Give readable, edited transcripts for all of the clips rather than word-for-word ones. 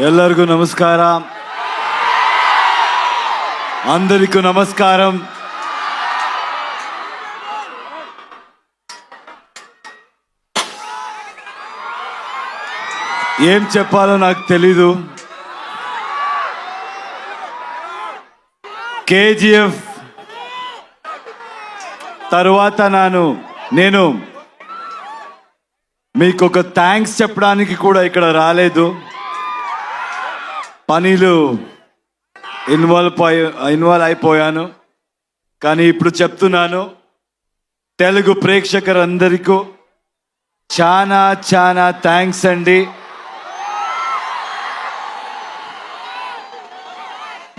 ಎಲ್ಲರಿಗೂ ನಮಸ್ಕಾರ. అందరికీ నమస్కారం. ఏం చెప్పాలో నాకు తెలీదు. కేజీఎఫ్ తర్వాత నేను మీకు ఒక థ్యాంక్స్ చెప్పడానికి కూడా ఇక్కడ రాలేదు. పనిలో ఇన్వాల్వ్ అయిపోయాను. కానీ ఇప్పుడు చెప్తున్నాను, తెలుగు ప్రేక్షకులందరికీ చాలా చాలా థ్యాంక్స్ అండి.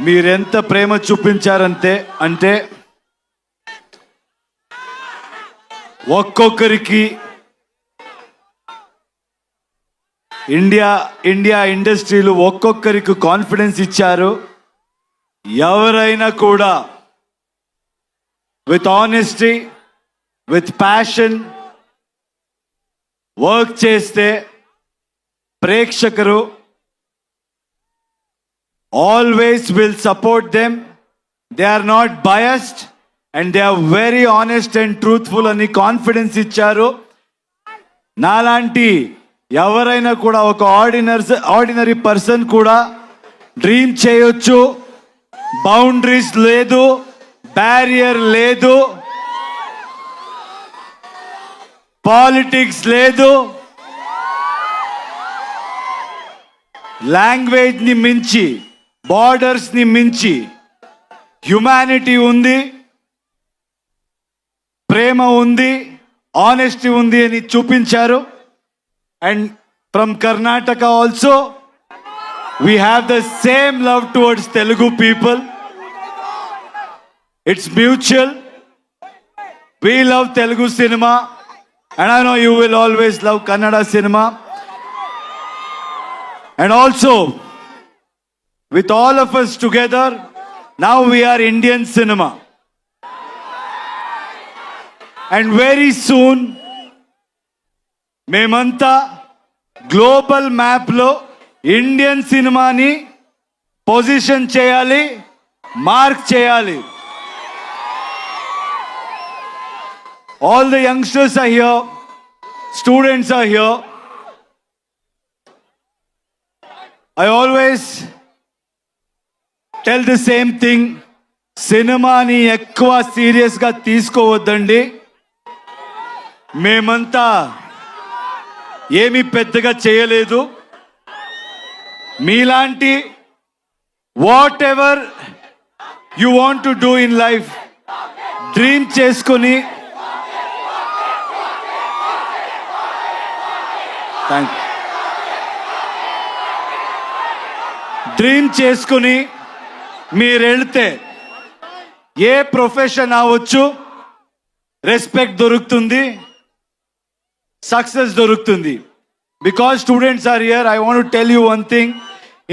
మీరెంత ప్రేమ చూపించారంటే ఒక్కొక్కరికి ఇండియా ఇండస్ట్రీలో ఒక్కొక్కరికి కాన్ఫిడెన్స్ ఇచ్చారు. ఎవరైనా కూడా with honesty, with passion work చేస్తే ప్రేక్షకులు always will support them. They are not biased and they are very honest and truthful అని కాన్ఫిడెన్స్ ఇచ్చారు. నాలాంటి ఎవరైనా కూడా ఒక ఆర్డినరీ పర్సన్ కూడా డ్రీమ్ చేయొచ్చు. బౌండరీస్ లేదు, బ్యారియర్ లేదు, పాలిటిక్స్ లేదు, లాంగ్వేజ్ ని మించి, బార్డర్స్ ని మించి హ్యుమానిటీ ఉంది, ప్రేమ ఉంది, ఆనెస్టీ ఉంది అని చూపించారు. And from Karnataka also we have the same love towards Telugu people. It's mutual. We love Telugu cinema and I know you will always love Kannada cinema. And also with all of us together, now we are Indian cinema. And very soon మేమంతా global మ్యాప్లో Indian సినిమాని position చేయాలి, mark చేయాలి. All the youngsters are here, students are here. I always tell the same thing, సినిమాని ఎక్కువ సీరియస్గా తీసుకోవద్దండి. మేమంతా ఏమీ పెద్దగా చేయలేదు. మీలాంటి what ever you want to do in life dream చేసుకొని మీరు వెళ్తే ఏ ప్రొఫెషన్ అవ్వచ్చు, రెస్పెక్ట్ దొరుకుతుంది, సక్సెస్ దొరుకుతుంది. Because students are here, I want to tell you one thing.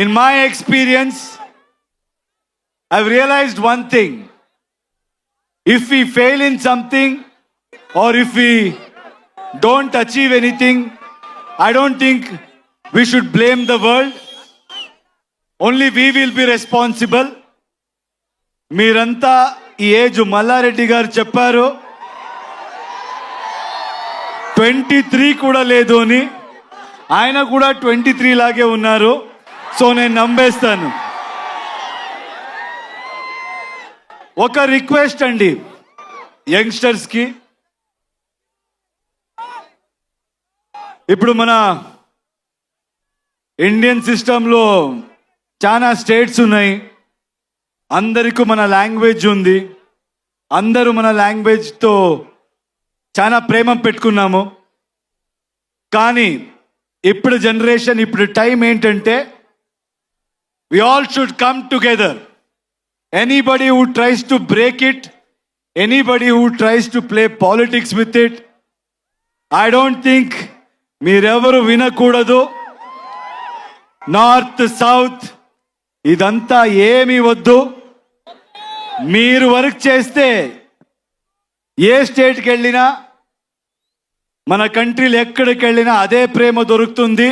In my experience, I've realized one thing. If we fail in something or if we don't achieve anything, I don't think we should blame the world. Only we will be responsible. మీరంతా ఈ age Mallareddy గారు చెప్పారు 23 కూడా లేదు అని. ఆయన కూడా 23 లాగే ఉన్నారు. సో నేను నమ్మేస్తాను. ఒక రిక్వెస్ట్ అండి యంగ్స్టర్స్కి, ఇప్పుడు మన ఇండియన్ సిస్టంలో చాలా స్టేట్స్ ఉన్నాయి. అందరికీ మన లాంగ్వేజ్ ఉంది. అందరూ మన లాంగ్వేజ్తో చాలా ప్రేమ పెట్టుకున్నాము. కానీ ఇప్పుడు జనరేషన్, ఇప్పుడు టైం ఏంటంటే we all should come together. Anybody who tries to break it, anybody who tries to play politics with it, I don't think మీరెవరు వినకూడదు. నార్త్ సౌత్ ఇదంతా ఏమీ వద్దు. మీరు వర్క్ చేస్తే ఏ స్టేట్కి వెళ్ళినా, మన కంట్రీలో ఎక్కడికి వెళ్ళినా అదే ప్రేమ దొరుకుతుంది.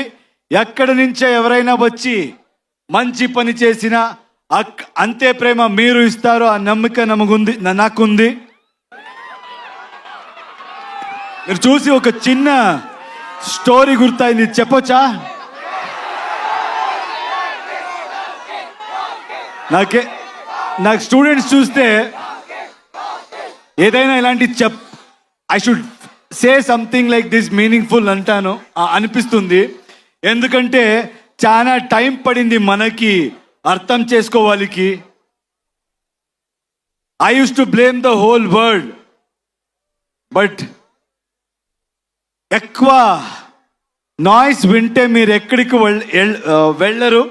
ఎక్కడి నుంచో ఎవరైనా వచ్చి మంచి పని చేసిన అంతే ప్రేమ మీరు ఇస్తారు, ఆ నమ్మకం నమగుంది, నాకుంది. మీరు చూసి ఒక చిన్న స్టోరీ గుర్తయింది, చెప్పొచ్చా? నాకు స్టూడెంట్స్ చూస్తే ఏదైనా ఇలాంటి I should say something like this meaningful అంటాను అనిపిస్తుంది. ఎందుకంటే చాలా టైం పడింది మనకి అర్థం చేసుకోవాలికి. I use to blame the whole world, but ఎక్కువ నాయిస్ వింటే మీరు ఎక్కడికి వెళ్ళరు.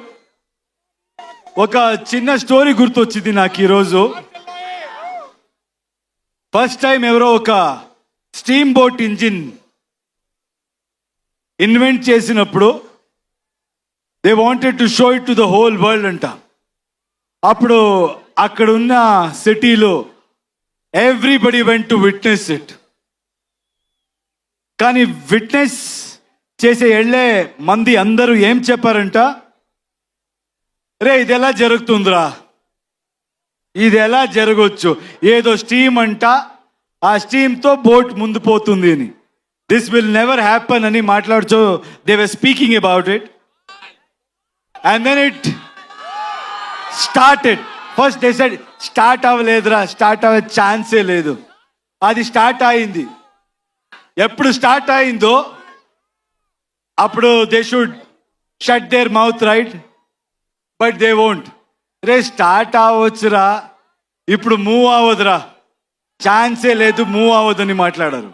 ఒక చిన్న స్టోరీ గుర్తొచ్చింది నాకు ఈరోజు. ఫస్ట్ టైం ఎవరో ఒక స్టీమ్ బోట్ ఇంజిన్ ఇన్వెంట్ చేసినప్పుడు they wanted to show it to the whole world అంట. అప్పుడు అక్కడ ఉన్న సిటీలో everybody went to witness it. కానీ విట్నెస్ చేసే వెళ్ళే మంది అందరూ ఏం చెప్పారంట, రే ఇది ఎలా జరుగుతుందిరా, ఇది ఎలా జరగవచ్చు, ఏదో స్టీమ్ అంట, ఆ స్టీమ్తో బోట్ ముందు పోతుంది అని, దిస్ విల్ నెవర్ హ్యాపన్ అని మాట్లాడుతూ they were speaking about it. And then it started. First they said start అవ్వలేదురా, స్టార్ట్ అవ్వే ఛాన్సే లేదు. అది స్టార్ట్ అయింది. ఎప్పుడు స్టార్ట్ అయిందో అప్పుడు they should shut their mouth, right? But they won't. రే స్టార్ట్ అవ్వచ్చురా, ఇప్పుడు మూవ్ అవ్వదురా, ఛాన్సే లేదు, మూవ్ అవ్వదని మాట్లాడారు.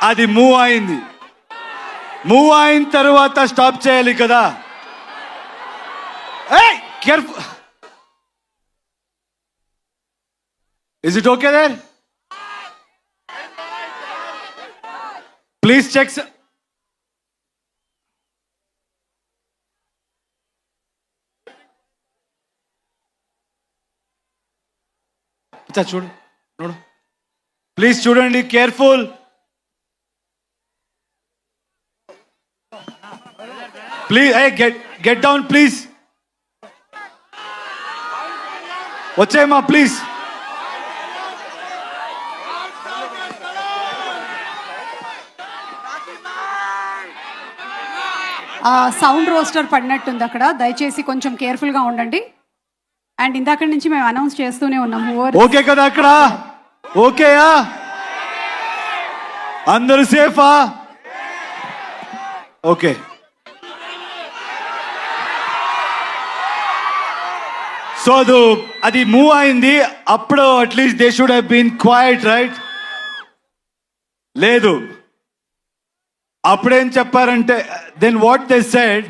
అది మూవ్ అయింది. మూవ్ అయిన తర్వాత స్టాప్ చేయాలి కదా. Careful. Is it okay there? Please check. చూడు చూడు ప్లీజ్, చూడండి, careful. Please get down please. వచ్చేయమ్మా ప్లీజ్. సౌండ్ రోస్టర్ పడినట్టుంది అక్కడ, దయచేసి కొంచెం కేర్ఫుల్గా ఉండండి. అండ్ ఇందాక నుంచి మేము అనౌన్స్ చేస్తూనే ఉన్నాము. ఓకే కదా అక్కడ? ఓకేయా? అందరూ సేఫా? ఓకే. సో అది మూవ్ అయింది. అప్పుడు at least they should have been quiet, right? లేదు. అప్పుడేం చెప్పారంటే, దెన్ వాట్ దే సెడ్,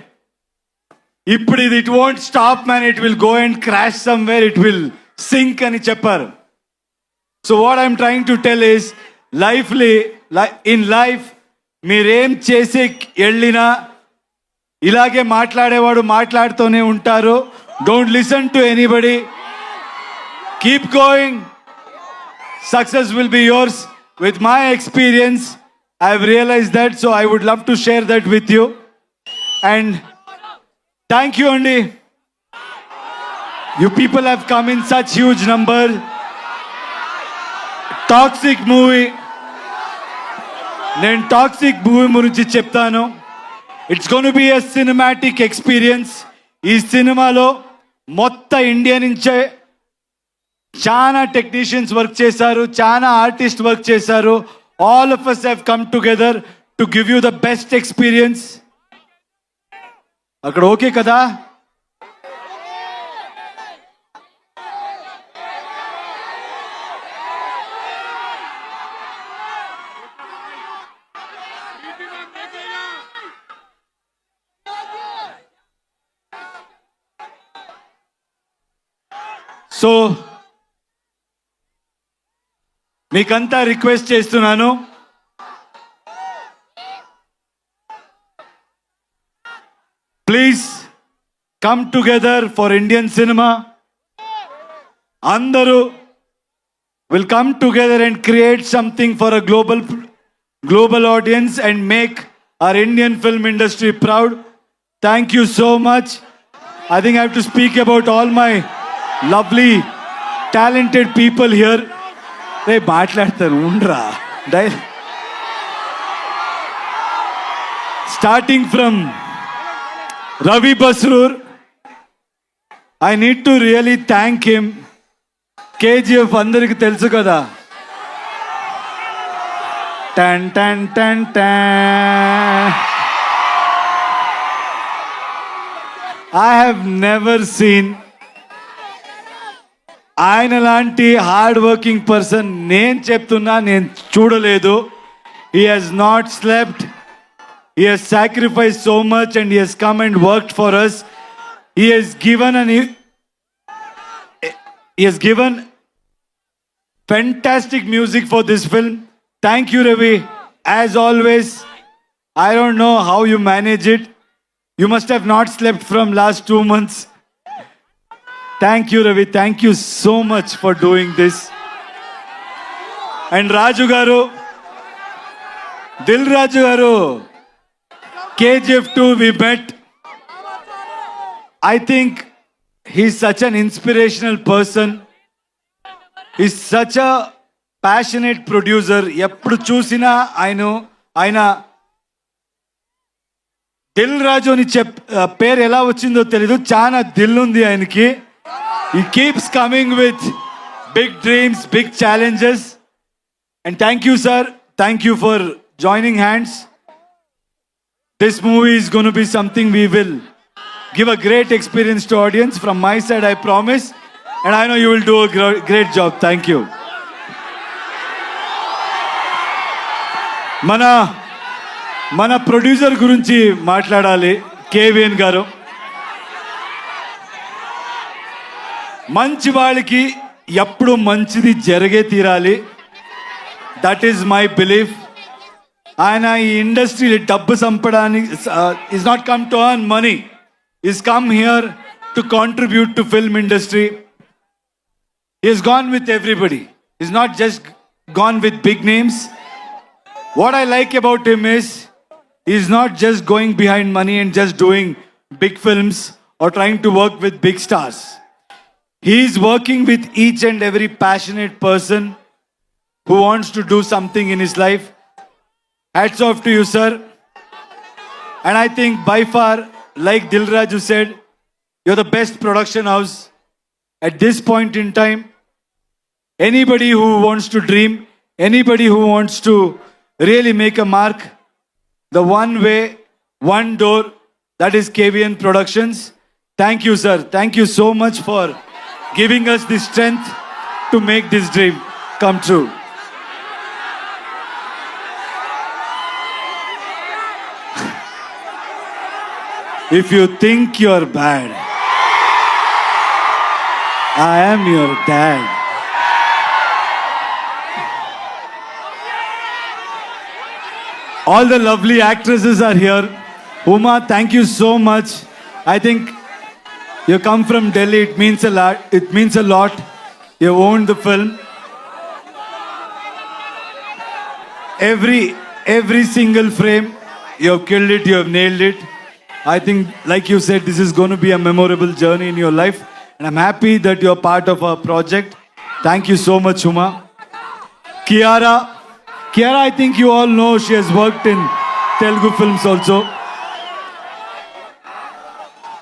ఇప్పుడు ఇది it won't stop man, it will go and crash somewhere, it will sink అని చెప్పారు. So what I'm trying to tell is, in life మీరేం చేసి వెళ్ళినా ఇలాగే మాట్లాడేవాడు మాట్లాడుతూనే ఉంటారు. Don't listen to anybody, keep going, success will be yours. With my experience I've realized that, so I would love to share that with you. And thank you, Andy. You people have come in such huge number. Toxic movie. Nen toxic movie gurinchi cheptanu. It's going to be a cinematic experience. Ee cinema lo motta India nunche chaana technicians work chesaru, chaana artists work chesaru. All of us have come together to give you the best experience. అక్కడ okay కదా? So మీకంతా request చేస్తున్నాను, please come together for Indian cinema. అందరూ will come together and create something for a global audience and make our Indian film industry proud. Thank you so much. I think I have to speak about all my lovely, talented people here. రే మాట్లాడతాను ఉండ్రా starting from Ravi Basrur I need to really thank him. KGF అందరికి తెలుసు కదా. టన్ టన్ టన్ టన్. I have never seen ఆయన లాంటి hard working person నేను చెప్తున్నా నేను చూడలేదు. He has not slept, he has sacrifice so much and he has come and worked for us. He has given fantastic music for this film. Thank you, Ravi. As always, I don't know how you manage it. You must have not slept from last 2 months. Thank you, Ravi. Thank you so much for doing this. And Raju garu, Dil Raju garu, KGF 2 we met. I think he's such an inspirational person. He's such a passionate producer. ఎప్పుడు చూసినా ఆయన దిల్ రాజు అని పేరు ఎలా వచ్చిందో తెలీదు, చాలా దిల్ ఉంది ఆయనకి. He keeps coming with big dreams, big challenges. And thank you, sir. Thank you for joining hands. This movie is going to be something we will give a great experience to audience. From my side, I promise. And I know you will do a great job. Thank you. మన producer గురించి మాట్లాడాలి. KVN గారు మంచి వాళ్ళకి ఎప్పుడు మంచిది జరిగే తీరాలి. That is my belief. ఆయన ఈ ఇండస్ట్రీ డబ్బు సంపడానికి is not come to earn money, is come here to contribute to film industry. He has gone with everybody. He's not just gone with big names. What I like about him is he's not just going behind money and just doing big films or trying to work with big stars. He's working with each and every passionate person who wants to do something in his life. Hats off to you, sir. And I think by far, like Dilraju said, you're the best production house at this point in time. Anybody who wants to dream, anybody who wants to really make a mark, the one way, one door, that is KVN Productions. Thank you, sir. Thank you so much for giving us the strength to make this dream come true. If you think you're bad, I am your dad. All the lovely actresses are here. Uma, thank you so much. I think you come from Delhi. It means a lot. It means a lot. You owned the film. Every single frame, you have killed it. You have nailed it. I think, like you said, this is going to be a memorable journey in your life. And I'm happy that you're part of our project. Thank you so much, Uma. Kiara, I think you all know she has worked in Telugu films also.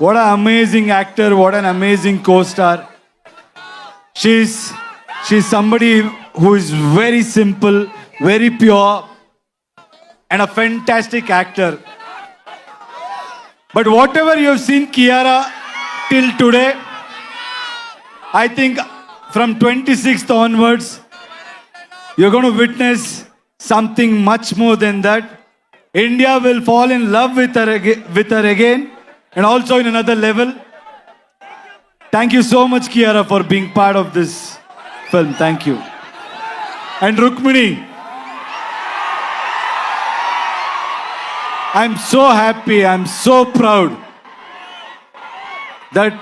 What an amazing actor, what an amazing co-star. She's somebody who is very simple, very pure, and a fantastic actor. But whatever you have seen Kiara till today, I think from 26th onwards, you're going to witness something much more than that. India will fall in love with her again, and also in another level. Thank you so much, Kiara, for being part of this film. Thank you. And Rukmini, I'm so happy, I'm so proud that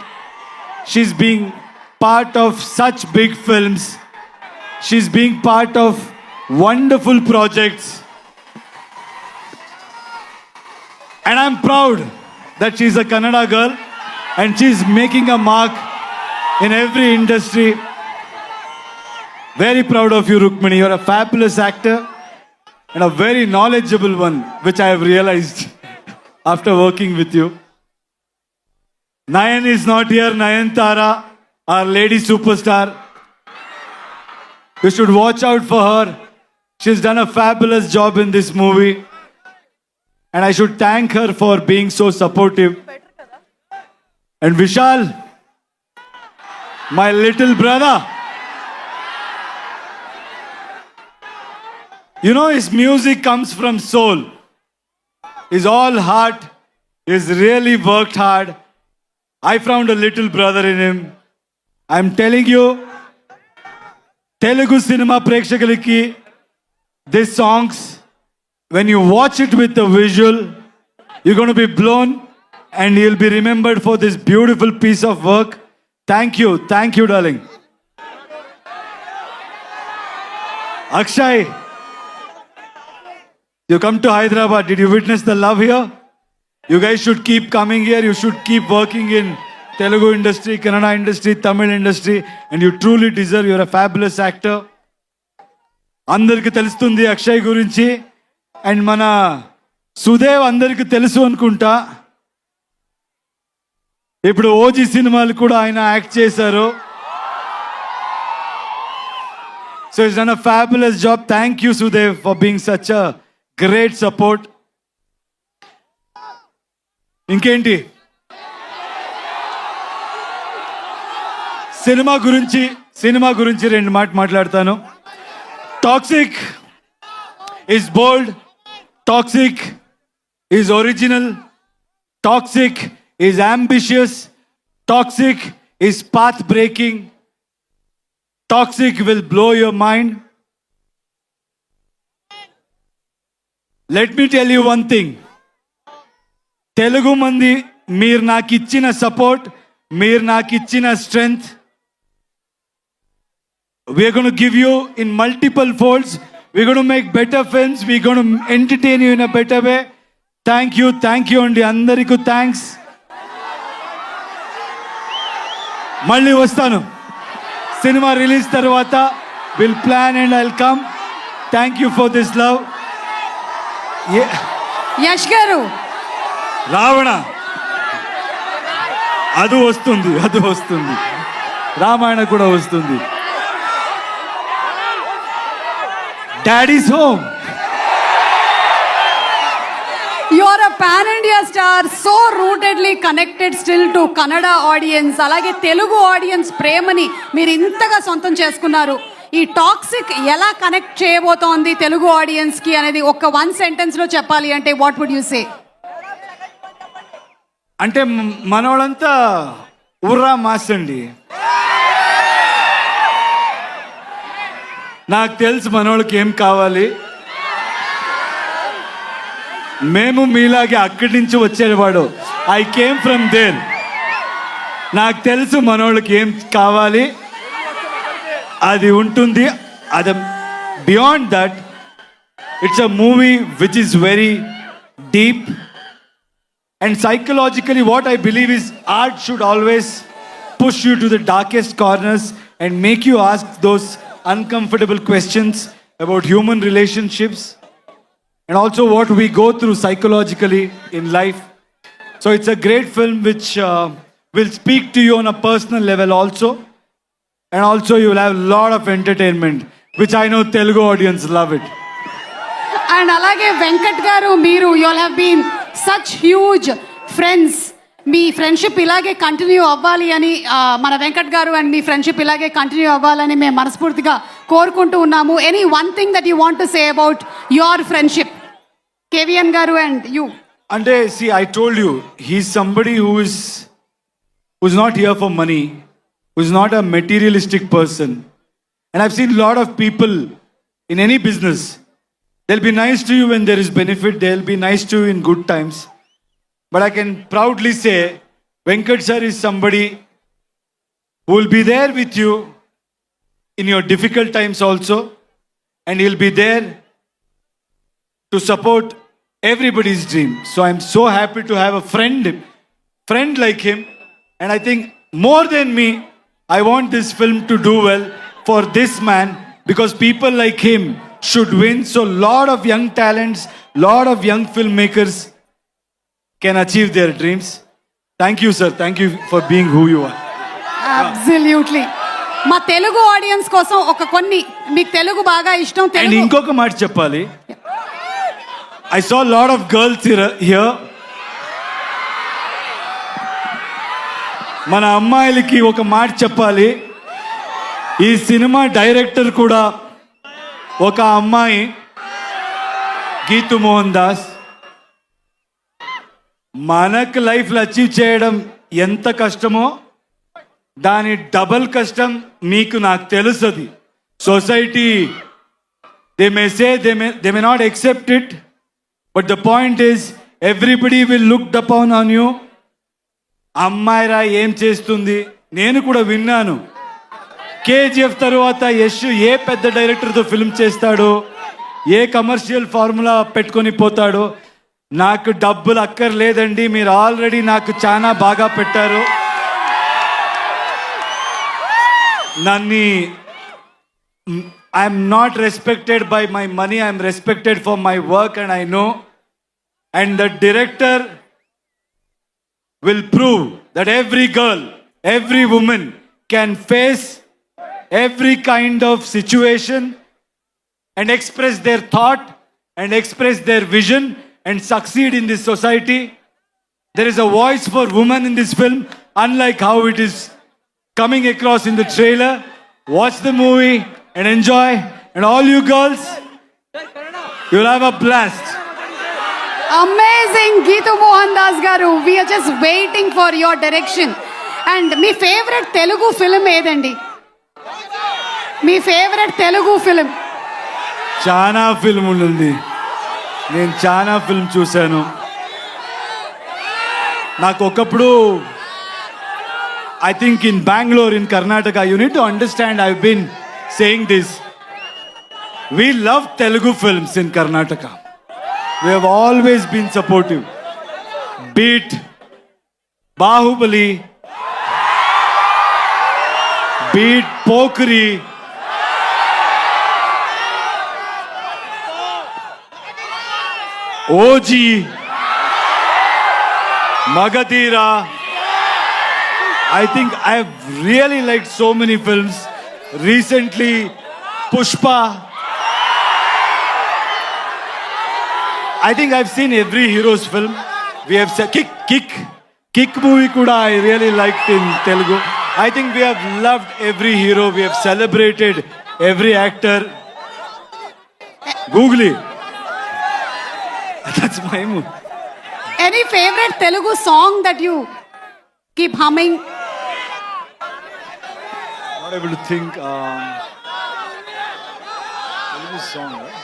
she's being part of such big films. She's being part of wonderful projects. And I'm proud that she's a Kannada girl and she's making a mark in every industry. Very proud of you, Rukmini. You're a fabulous actor and a very knowledgeable one, which I have realized after working with you. Nayan is not here. Nayantara, our lady superstar. You should watch out for her. She's done a fabulous job in this movie. And I should thank her for being so supportive. And Vishal, my little brother. You know, his music comes from soul. He's all heart. He's really worked hard. I found a little brother in him. I'm telling you, Telugu cinema ప్రేక్షకులకి these songs, when you watch it with the visual, you're going to be blown and you'll be remembered for this beautiful piece of work. Thank you, darling. Akshay, you come to Hyderabad. Did you witness the love here? You guys should keep coming here. You should keep working in Telugu industry, Kannada industry, Tamil industry, and you truly deserve. You're a fabulous actor. అందరికి తెలుస్తుంది అక్షయ్ గురించి and మన సుదేవ్ అందరికి తెలుసు అనుకుంటా. ఇప్పుడు OG సినిమాలు కూడా ఆయన యాక్ట్ చేశారు. So it's done a fabulous job. Thank you Sudev for being such a great support. ఇంకేంటి సినిమా గురించి రెండు మాట్లాడతాను. Toxic is bold, Toxic is original, Toxic is ambitious, Toxic is path breaking, Toxic will blow your mind. Let me tell you one thing. Telugu mandi meer నాకు ఇచ్చిన support, మీరు నాకు ఇచ్చిన strength, we're going to give you in multiple folds. We're going to make better films. We're going to entertain you in a better way. Thank you అండి అందరికీ thanks. మళ్ళీ వస్తాను cinema release తర్వాత. Will plan and I'll come. Thank you for this love. Yash గారు, రావణ అది వస్తుంది, రామాయణ కూడా వస్తుంది. Daddy's home. you are a pan India star, so rootedly connected still to Kannada audience. అలాగే తెలుగు ఆడియన్స్ ప్రేమని మీరు ఇంతగా సొంతం చేసుకున్నారు. ఈ టాక్సిక్ ఎలా కనెక్ట్ చేయబోతోంది తెలుగు ఆడియన్స్ కి అనేది ఒక వన్ సెంటెన్స్ లో చెప్పాలి అంటే వాట్ వుడ్ యు సే? అంటే మనోళ్ళంతా ఉర్రా మాస్ అండి. నాకు తెలుసు మనోళ్ళకి ఏం కావాలి. మేము మీలాగే అక్కడి నుంచి వచ్చేవాడు. I came from there. నాకు తెలుసు మనోళ్ళకి ఏం కావాలి, అది ఉంటుంది. అది beyond that it's a movie which is very deep and psychologically what I believe is art should always push you to the darkest corners and make you ask those uncomfortable questions about human relationships and also what we go through psychologically in life. So it's a great film which will speak to you on a personal level also, and also you will have a lot of entertainment, which I know Telugu audience love it. And అలాగే వెంకట్ గారు, మీరు you all have been such huge friends. మీ friendship ఇలాగే continue అవ్వాలి అని, మన Venkat garu and మీ friendship ఇలాగే continue అవ్వాలని మేము మనస్ఫూర్తిగా కోరుకుంటూ ఉన్నాము. Any one thing that you want to say about your friendship, KVN garu and you? అంటే see, I told you, he's somebody who's not here for money, who's not a materialistic person. And I've seen a lot of people in any business. They'll be nice to you when there is benefit, they'll be nice to you in good times. But I can proudly say, Venkat sir is somebody who will be there with you in your difficult times also, and he'll be there to support everybody's dream. So I'm so happy to have a friend friend like him. And I think more than me, I want this film to do well for this man, because people like him should win. So lot of young talents, lot of young filmmakers can achieve their dreams. Thank you, sir. Thank you for being who you are. Absolutely. మా Telugu audience కోసం ఒక కొన్ని, మీకు తెలుగు బాగా ఇష్టం And Telugu. ఇంకొక మాట చెప్పాలి. I saw a lot of girls here. మన అమ్మాయిలకి ఒక మాట చెప్పాలి. ఈ సినిమా డైరెక్టర్ కూడా ఒక అమ్మాయి, గీతు మోహన్ దాస్. మనకు లైఫ్లో అచీవ్ చేయడం ఎంత కష్టమో దాని డబల్ కష్టం మీకు నాకు తెలుస్తుంది. Society they may say they may not accept it, but the point is everybody will look upon on you. అమ్మాయిరా ఏం చేస్తుంది, నేను కూడా విన్నాను. కేజీఎఫ్ తర్వాత యశ్ ఏ పెద్ద డైరెక్టర్తో ఫిల్మ్ చేస్తాడో, ఏ కమర్షియల్ ఫార్ములా పెట్టుకొని పోతాడో. నాకు డబ్బులు అక్కర్లేదండి, మీరు ఆల్రెడీ నాకు చాలా బాగా పెట్టారు. నన్ను I'm not respected by my money, I'm respected for my work and I know. And the director will prove that every girl, every woman can face every kind of situation and express their thought and express their vision and succeed in this society. There is a voice for women in this film, unlike how it is coming across in the trailer. Watch the movie and enjoy, and all you girls, you'll have a blast. Amazing Geetu Mohan Das garu, we're just waiting for your direction. And మీ favourite Telugu film ఏదండి? మీ favourite Telugu film? చాలా film ఉంది, నేను చాలా film చూశాను. నాకు ఒకప్పుడు I think in Bangalore, in Karnataka, you need to understand, I've been saying this. We love Telugu films in Karnataka. We have always been supportive. Beat Bahubali, beat Pokri, OG, Magadira. I think I've really liked so many films. Recently, Pushpa. I think I've seen every hero's film. We have said Kick movie kuda I really liked in Telugu. I think we have loved every hero. We have celebrated every actor. Googly. That's my mood. Any favorite Telugu song that you keep humming? Not able to think. Telugu song, right?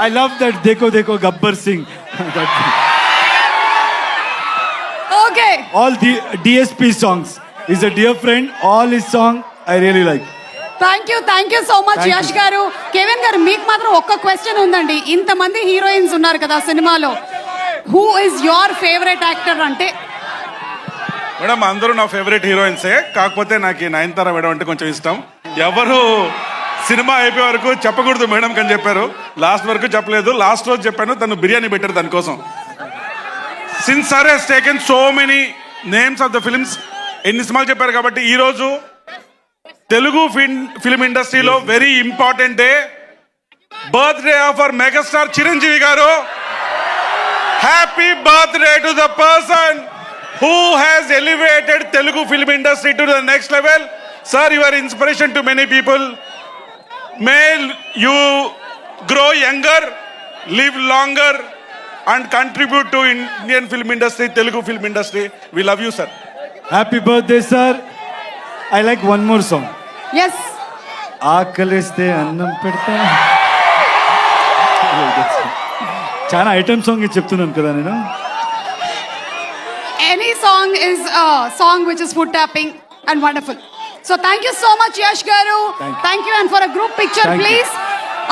I love that Dekho Dekho Gabbar Singh. Okay. All the DSP songs. He's a dear friend. All his song I really like. Thank you so much Thank you. Yash గారు. Kevin గారు, మీకు మాత్రం ఒక్క question ఉందండి. ఇంతమంది heroines ఉన్నారు కదా సినిమాలో, who is your favourite actor అంటే? మేడం అందరూ నా ఫేవరెట్ హీరోయిన్సే, కాకపోతే నాకు నయనతార మేడం అంటే కొంచెం ఇష్టం. ఎవరు సినిమా అయిపోయే వరకు చెప్పకూడదు మేడం అని చెప్పారు, లాస్ట్ వరకు చెప్పలేదు. లాస్ట్ రోజు చెప్పాను, తను బిర్యానీ పెట్టారు దానికోసం. Since sir he's taken so many names of the films, ఎన్ని సినిమాలు చెప్పారు కాబట్టి ఈరోజు తెలుగు ఫిల్మ్ ఇండస్ట్రీలో very important day, birthday of our megastar Chiranjeevi garu. Happy birthday to the person who has elevated Telugu film industry to the next level. Sir, you are inspiration to many people. May you grow younger, live longer and contribute to Indian film industry, Telugu film industry. We love you, sir. Happy birthday, sir. I like one more song. Yes. ఆకలిస్తే అన్నం పెడతా. చాలా item song చెప్తున్నాను కదా నేను. Any song is a song which is foot tapping and wonderful. So thank you so much Yash garu. Thank you and for a group picture Thank you. please.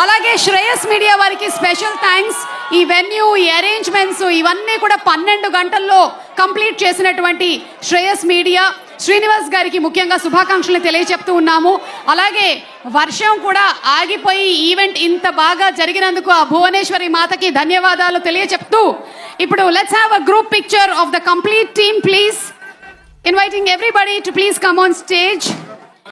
అలాగే Shreyas media వారికి special thanks. ఈ venue, ఈ arrangements ఇవన్నీ కూడా 12 గంటల్లో complete చేసినటువంటి Shreyas media, Srinivas గారికి ముఖ్యంగా శుభాకాంక్షలు తెలియచెప్తూ ఉన్నాము. అలాగే వర్షం కూడా ఆగిపోయి ఈవెంట్ ఇంత బాగా జరిగినందుకు ఆ భువనేశ్వరి మాతకి ధన్యవాదాలు తెలియచెప్తూ ఇప్పుడు let's have a group picture of the complete team please. Inviting everybody to please come on stage.